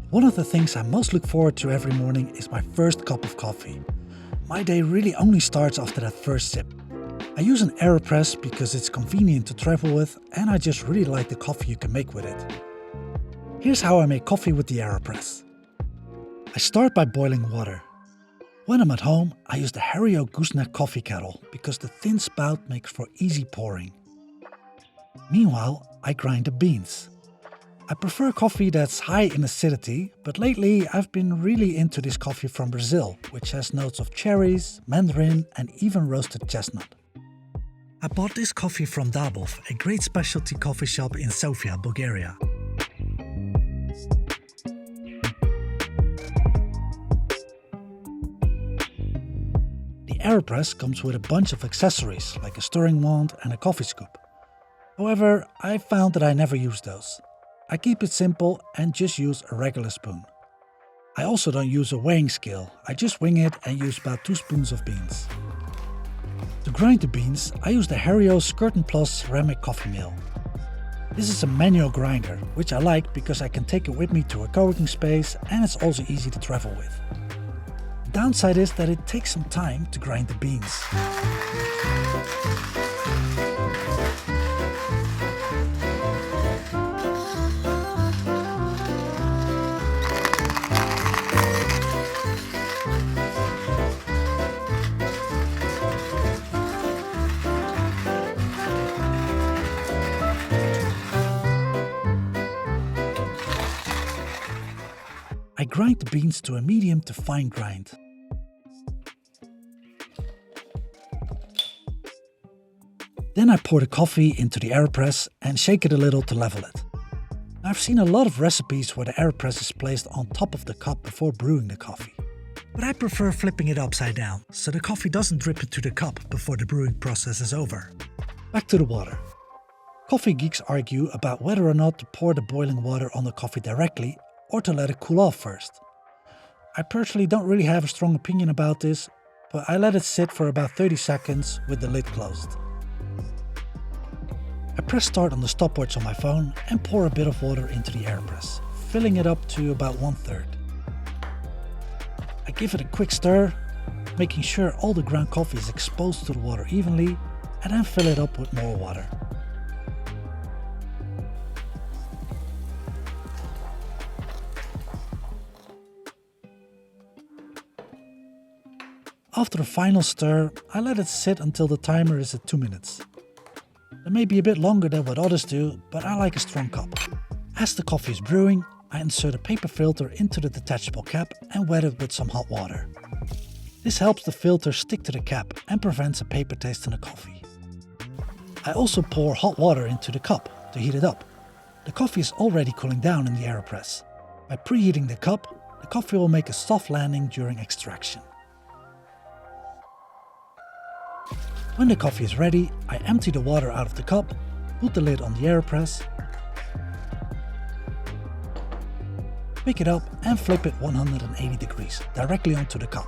One of the things I most look forward to every morning is my first cup of coffee. My day really only starts after that first sip. I use an Aeropress because it's convenient to travel with and I just really like the coffee you can make with it. Here's how I make coffee with the Aeropress. I start by boiling water. When I'm at home, I use the Hario gooseneck coffee kettle because the thin spout makes for easy pouring. Meanwhile, I grind the beans. I prefer coffee that's high in acidity, but lately I've been really into this coffee from Brazil, which has notes of cherries, mandarin and even roasted chestnut. I bought this coffee from Dabov, a great specialty coffee shop in Sofia, Bulgaria. The Aeropress comes with a bunch of accessories like a stirring wand and a coffee scoop. However, I found that I never use those. I keep it simple and just use a regular spoon. I also don't use a weighing scale, I just wing it and use about 2 spoons of beans. To grind the beans, I use the Hario Skirton Plus ceramic coffee mill. This is a manual grinder, which I like because I can take it with me to a co-working space and it's also easy to travel with. The downside is that it takes some time to grind the beans. I grind the beans to a medium to fine grind. Then I pour the coffee into the Aeropress and shake it a little to level it. I've seen a lot of recipes where the Aeropress is placed on top of the cup before brewing the coffee. But I prefer flipping it upside down, so the coffee doesn't drip into the cup before the brewing process is over. Back to the water. Coffee geeks argue about whether or not to pour the boiling water on the coffee directly or to let it cool off first. I personally don't really have a strong opinion about this, but I let it sit for about 30 seconds with the lid closed. I press start on the stopwatch on my phone and pour a bit of water into the Aeropress, filling it up to about 1/3. I give it a quick stir, making sure all the ground coffee is exposed to the water evenly, and then fill it up with more water. After a final stir, I let it sit until the timer is at 2 minutes. That may be a bit longer than what others do, but I like a strong cup. As the coffee is brewing, I insert a paper filter into the detachable cap and wet it with some hot water. This helps the filter stick to the cap and prevents a paper taste in the coffee. I also pour hot water into the cup to heat it up. The coffee is already cooling down in the Aeropress. By preheating the cup, the coffee will make a soft landing during extraction. When the coffee is ready, I empty the water out of the cup, put the lid on the Aeropress, pick it up and flip it 180 degrees directly onto the cup.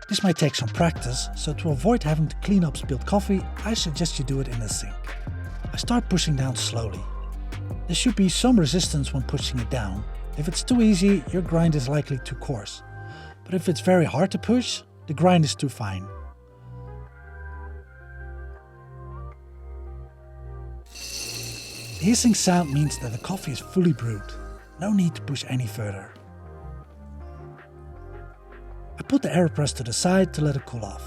This might take some practice, so to avoid having to clean up spilled coffee, I suggest you do it in the sink. I start pushing down slowly. There should be some resistance when pushing it down. If it's too easy, your grind is likely too coarse. But if it's very hard to push, the grind is too fine. The hissing sound means that the coffee is fully brewed. No need to push any further. I put the Aeropress to the side to let it cool off.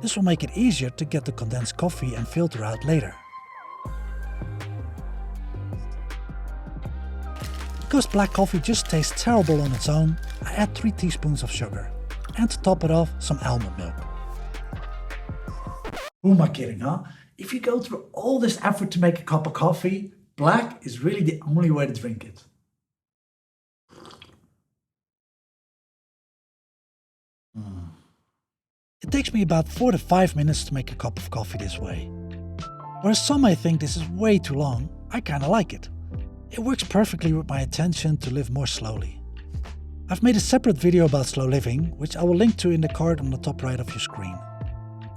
This will make it easier to get the condensed coffee and filter out later. Because black coffee just tastes terrible on its own, I add 3 teaspoons of sugar. And to top it off, some almond milk. Who am I kidding, huh? If you go through all this effort to make a cup of coffee, black is really the only way to drink it. It takes me about 4 to 5 minutes to make a cup of coffee this way. Whereas some might think this is way too long, I kinda like it. It works perfectly with my intention to live more slowly. I've made a separate video about slow living, which I will link to in the card on the top right of your screen.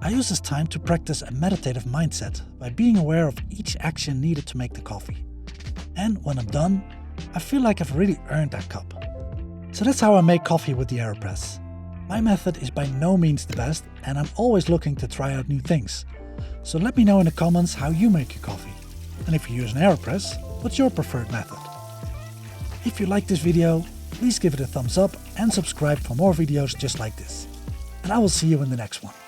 I use this time to practice a meditative mindset by being aware of each action needed to make the coffee. And when I'm done, I feel like I've really earned that cup. So that's how I make coffee with the Aeropress. My method is by no means the best, and I'm always looking to try out new things. So let me know in the comments how you make your coffee. And if you use an Aeropress, what's your preferred method? If you like this video, please give it a thumbs up and subscribe for more videos just like this. And I will see you in the next one.